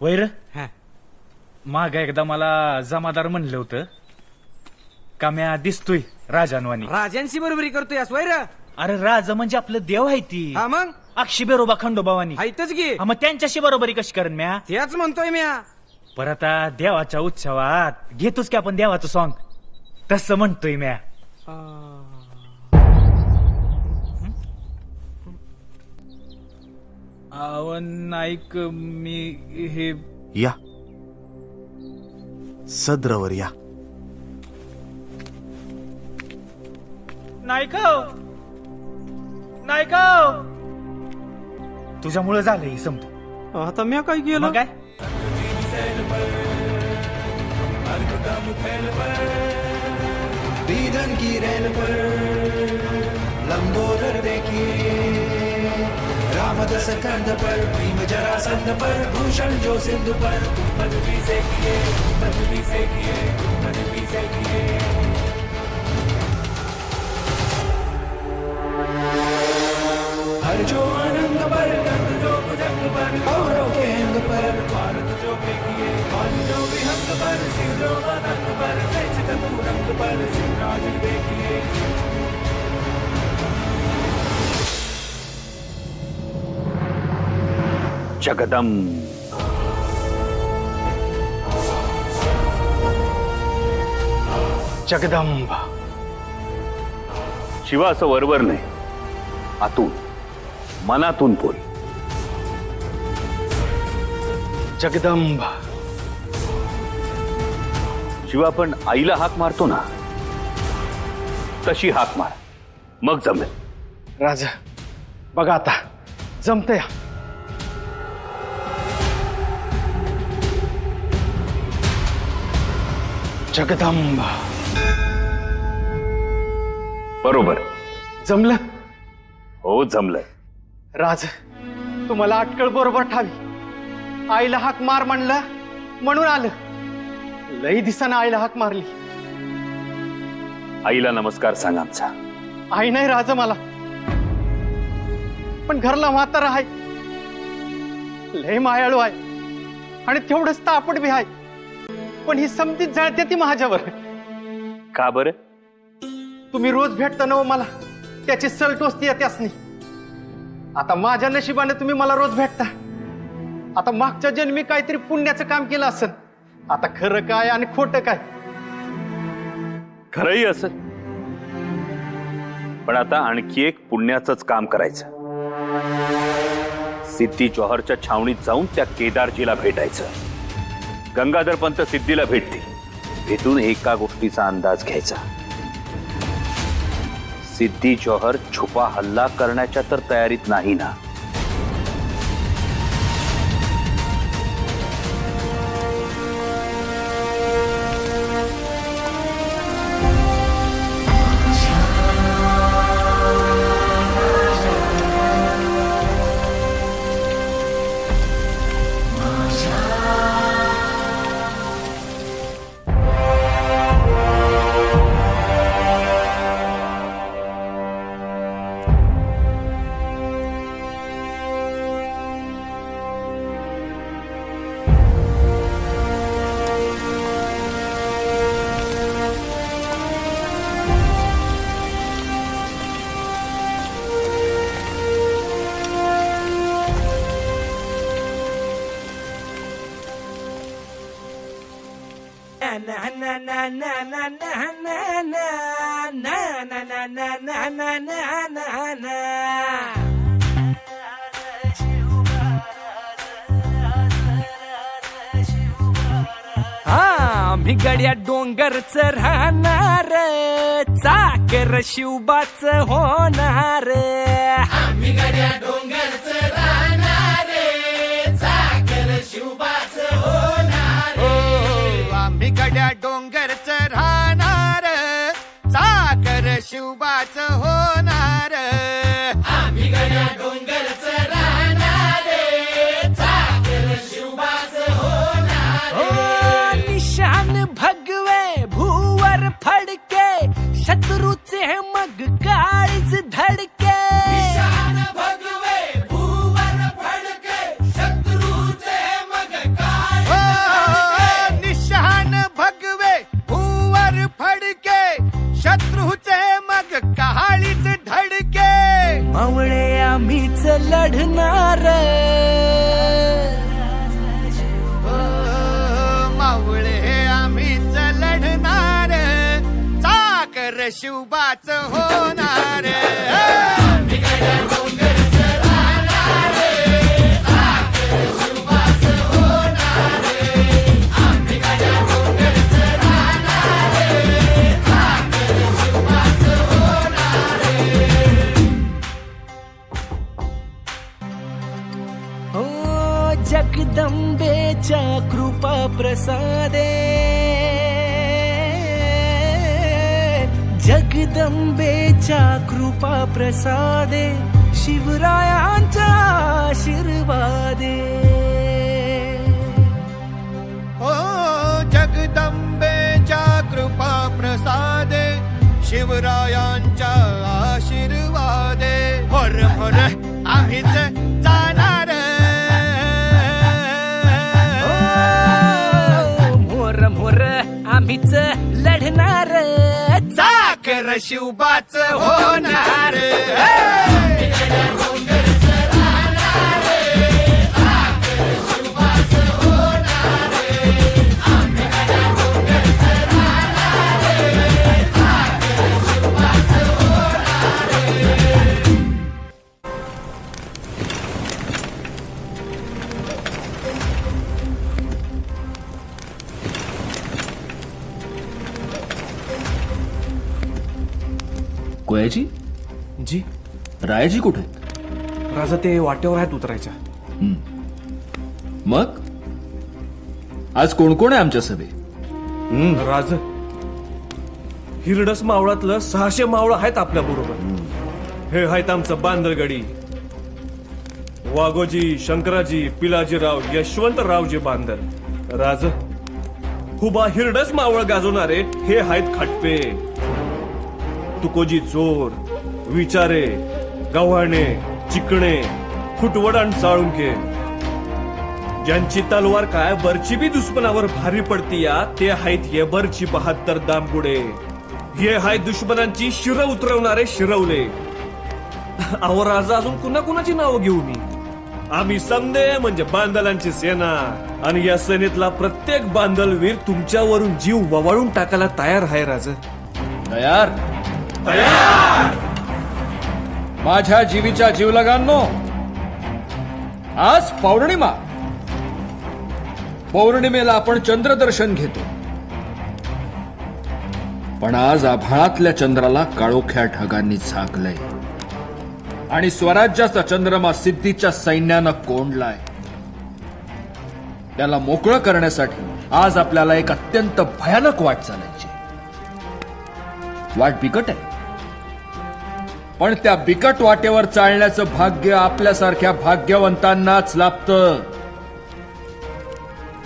वैर हा. माग एकदा मला जमादार म्हणलं होतं का म्या दिसतोय राजानवानी. राजांशी बरोबरी करतोय वैर. अरे राजा म्हणजे आपलं देव आहे ती. हा मग अक्षी बेरोबा खंडोबावानी. हायतच घे. मग त्यांच्याशी बरोबरी कशी करेन म्या. त्याच म्हणतोय म्या. पर आता देवाच्या उत्सवात घेतोच की आपण देवाचं सॉंग. तसं म्हणतोय म्या. नाईक मी हे या सद्रवर या. नाईक नाईक तुझ्यामुळे झालं हे समजा. आता म्या काय केलं. मग काय बीधन की रेल पर लंबोदर देखिए, रामदस कंध पर भीम जरासंध पर, भूषण जो सिंधु पर पदवी से किए, पदवी से किए, पदवी से किए. हर जो आनंद पर गंध जो भुजंग पर, कौरव के अंग पर भारत जो फेंकिए, आज जो विहंग पर सिर जो मदंग पर, तेज चतुरंग पर सिंहराज देखिए. जगदंब जगदंब. शिवा असं वरवर नाही, आतून मनातून बोल. जगदंब. शिवा पण आईला हाक मारतो ना, तशी हाक मार, मग जमेल. राजा बघा आता जमतंय. जगदंब. बरोबर. जमलं. हो जमलंय. राज तुम्हाला अटकळ बरोबर ठावी. आईला हाक मार म्हणलं म्हणून आलं. लई दिसानं आईला हाक मारली. आईला नमस्कार सांग आमचा. आई नाही राज मला, पण घरला म्हातारा आहे. लय मायाळू आहे आणि तेवढंच तापट बी आहे. पण ही समतीच जळते ती माझ्यावर. का बरं. तुम्ही रोज भेटता ना मला, त्याची सल टोचती त्यासनी. आता माझ्या नशिबाने तुम्ही मला रोज भेटता. आता मागच्या जन्मी काहीतरी पुण्याचं काम केलं असेल. आता खरं काय आणि खोटं काय. खरंही असं, पण आता आणखी एक पुण्याचंच काम करायचं. सिद्धी जौहरच्या छावणीत जाऊन त्या केदारजीला भेटायचं. गंगाधर पंत सिद्धीला भेटतील. भेटून एका गोष्टीचा अंदाज घ्यायचा. सिद्धी जौहर छुपा हल्ला करण्याच्या तर तयारीत नाही ना. आम्ही गड्या डोंगरच राहणार, चाकर शिवबाच होणार. आम्ही गड्या डोंगरच राहणार, चाकर शिवबाच होणार. आम्ही गड्या डोंगरच राहणार, चाकर शिवबाच होणार. आम्ही गड्या डोंगरच राहणार, चाकर शिवबाच होणार. निशान भगवे भूवर फडके, शत्रूचे मग काळीज धडके. निशान भगवे भूवर फडके, शत्रूचे मग शिवबाच होणार हो जगदंबेच्या कृपा प्रसादे जगदंबेच्या कृपा प्रसादे शिवरायांच्या आशीर्वादे हो जगदंबेच्या कृपा प्रसादे शिवरायांच्या आशीर्वादे भोर भोर आम्हीच जाणार मोर मोर आम्हीच लढणार चाकर शिवबाच होणार कोयाजी जी रायाजी कुठे आहेत? राजा ते वाटेवर आहेत उतरायच्या मग आज कोण कोण आहे आमच्या सभेत? राज हिरडस मावळातलं 600 मावळ आहेत आपल्या बरोबर. हे आहेत आमचं बांदलगडी वाघोजी शंकराजी पिलाजीराव यशवंतरावजी बांदल. राज हुबा हिरडस मावळ गाजवणारे हे आहेत खटपे तुकोजी चोर विचारे गव्हाणे चिकणे फुटवड साळुंके ज्यांची तलवार काय बरची बी दुश्मनावर भारी पडती या ते आहेत येबरची 72 दामगुडे. हे आहेत दुश्मनांची शिर उतरवणारे शिरवले. अहो राजा अजून कुणा कुणाची नावं घेऊ मी? आम्ही समदे म्हणजे बांदलांची सेना आणि या सेनेतला प्रत्येक बांदलवीर तुमच्यावरून जीव ववाळून टाकायला तयार आहे राजा. तयार माझ्या जीवीच्या जीवलगांनो, आज पौर्णिमा. पौर्णिमेला आपण चंद्रदर्शन घेतो, पण आज आभाळातल्या चंद्राला काळोख्या ढगांनी झाकलंय आणि स्वराज्याचा चंद्रमा सिद्धीच्या सैन्यानं कोंडलाय. त्याला मोकळं करण्यासाठी आज आपल्याला एक अत्यंत भयानक वाट चालायची. वाट बिकट आहे, पण त्या बिकट वाटेवर चालण्याचं भाग्य आपल्यासारख्या भाग्यवंतांनाच लाभतं.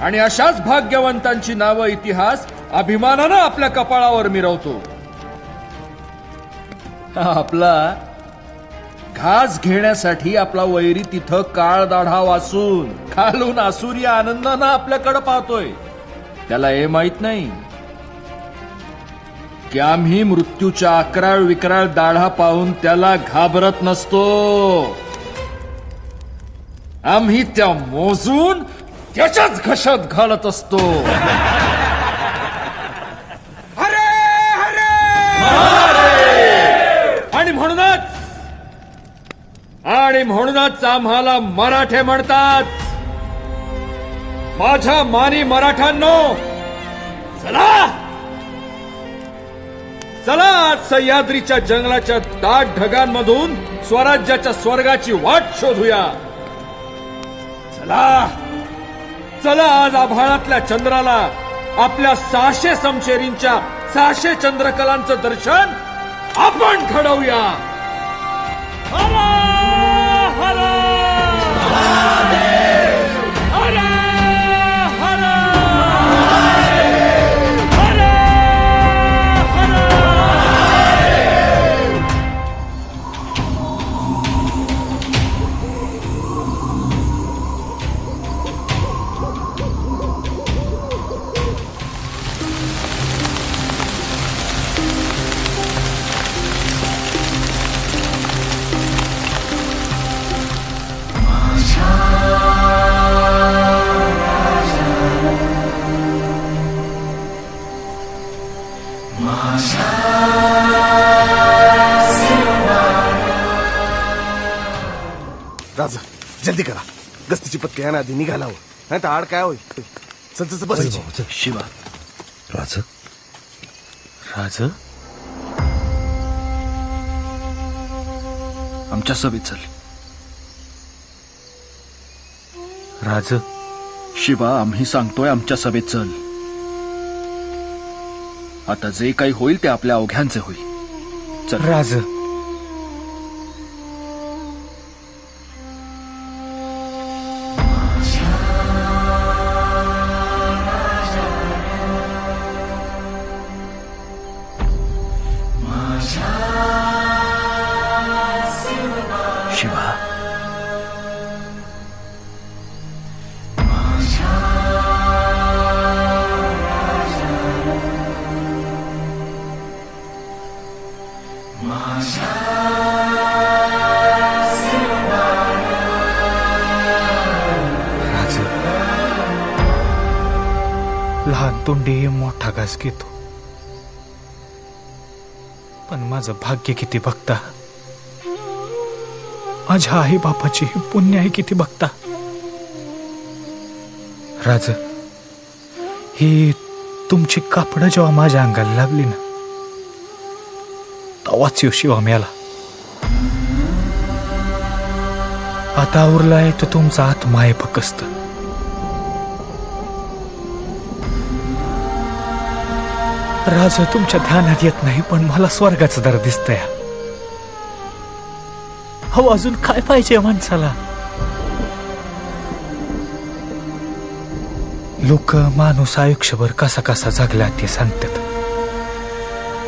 आणि अशाच भाग्यवंतांची नावं इतिहास अभिमानानं आपल्या कपाळावर मिरवतो. आपला घास घेण्यासाठी आपला वैरी तिथं काळ दाढा वासून खालून आसुरी आनंदानं आपल्याकडे पाहतोय. त्याला हे माहित नाही की आम्ही मृत्यूच्या अकराळ विकराळ दाढा पाहून त्याला घाबरत नसतो. आम्ही त्या मोजून त्याच्याच घशात घालत असतो. आणि म्हणूनच आम्हाला मराठे म्हणतात. माझ्या मानी मराठ्यांनो, चला चला आज सह्याद्रीच्या जंगलाच्या दाट ढगांमधून स्वराज्याच्या स्वर्गाची वाट शोधूया. चला चला आज आभाळातल्या चंद्राला आपल्या 600 समशेरींच्या 600 चंद्रकलांचं दर्शन आपण घडवूया. माझा जल्दी करा गस्तीची पत्ती आहे ना आधी निघाला हो नाही तर आड काय होईल चल चल बस शिवा राज राज आमच्या सभेत चल. राज शिवा आम्ही सांगतोय आमच्या सभेत चल. आता जे काही होईल ते आपल्या अवघ्यांचे होईल. चल. राज शिवा राज लहान तोंडी मोठा घास घेतो पण माझं भाग्य किती बघता माझ्या आई बापाची पुण्य आहे किती बघता राज ही तुमची कापडं जेव्हा माझ्या अंगाला लागली ना तेव्हाच येऊ शिवा मेला आता उरलाय तो तुमचा आत्मा आहे फकस्त राज तुमच्या ध्यानात येत नाही पण मला स्वर्गाचं दर दिसतंय हो अजून काय पाहिजे माणसाला लोक माणूस आयुष्यभर कसा कसा जगला ते सांगतात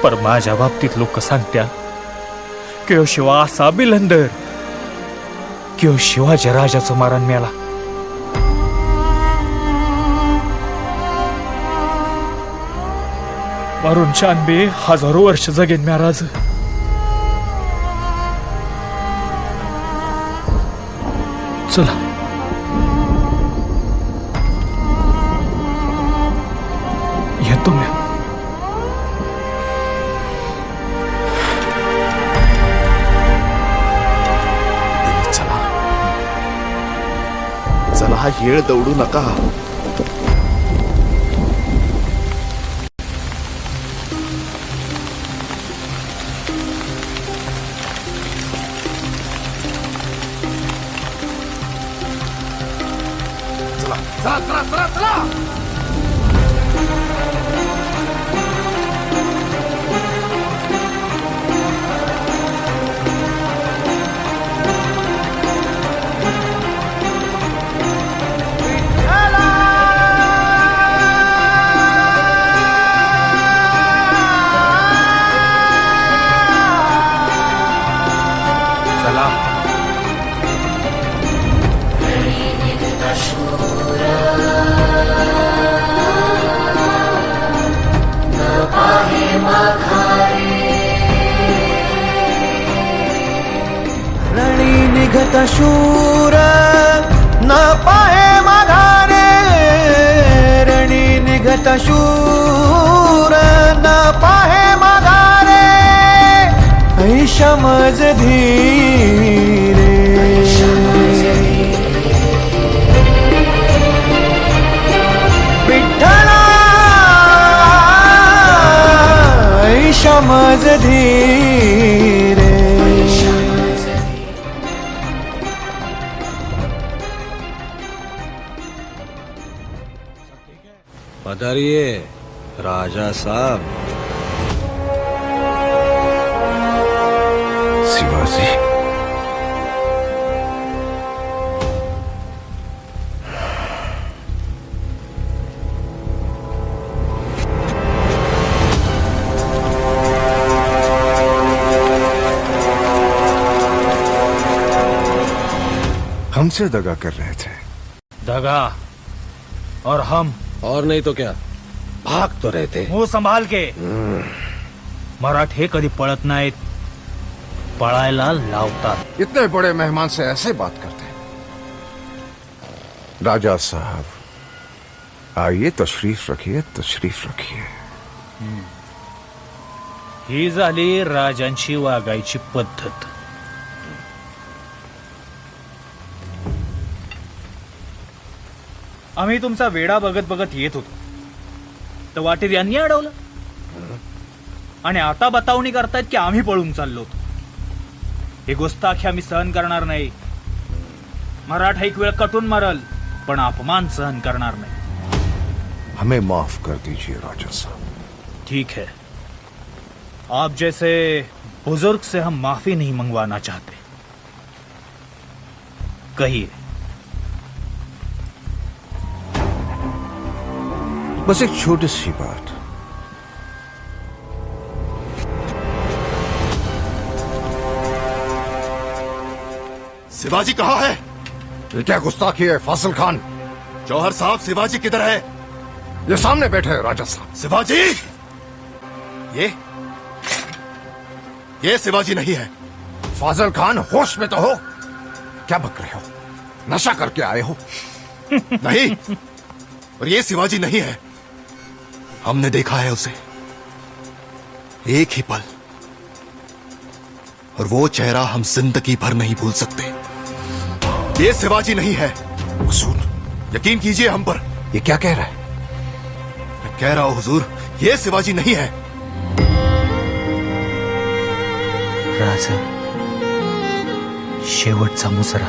पर माझ्या बाबतीत लोक सांगतात की शिवा असा बिलंदर की शिवाजी राजाचं मारण मेला वरून 96 हजारो वर्ष जगेन म्या राज चला येतो मी चला चला हा येळ दौडू नका चला चला चला चला रणी निघत शूर न पाहे माघारे रणी निघत शूर न पाहे माघारे ऐशमज धीरे विठ्ठला ऐशमज धीरे पधारिए राजा साहब. शिवाजी हमसे दगा कर रहे थे दगा और हम और नहीं तो क्या भाग तो रहे थे. मुंह संभाल के मराठे कधी पळत नाहीत पळायला लावतात इतने बड़े मेहमान से ऐसे बात करते हैं राजा साहब आइए तशरीफ रखिए ही झाली राजांची वागायची पद्धत आम्ही तुमचा वेडा बघत बघत येत होतो तर वाटेत यांनी अडवलं आणि आता बतावणी करतायत की आम्ही पळून चाललो होतो. हे गोस्ताखी आम्ही सहन करणार नाही. मराठा एक वेळ कटून मरल पण अपमान सहन करणार नाही. हमें माफ कर दीजिए राजा साहब. ठीक है, आप जैसे बुजुर्ग से हम माफी नहीं मंगवाना चाहते. कहिए. बस एक छोटी सी बात. शिवाजी कहाँ है? ये क्या गुस्ताखी है फासिल खान? जौहर साहब, शिवाजी किधर है? ये सामने बैठे हैं राजा साहब. शिवाजी, ये शिवाजी नहीं है. फाजिल खान, होश में तो हो. क्या बक रहे हो? नशा करके आए हो? नहीं, और ये शिवाजी नहीं है. हमने देखा है उसे एक ही पल, और वो चेहरा हम जिंदगी भर नहीं भूल सकते. ये शिवाजी नहीं है. हुजूर, यकीन कीजिए हम पर. ये क्या कह रहा है? मैं कह रहा हूं हुजूर, ये शिवाजी नहीं है. राजा, शेवटचा मुजरा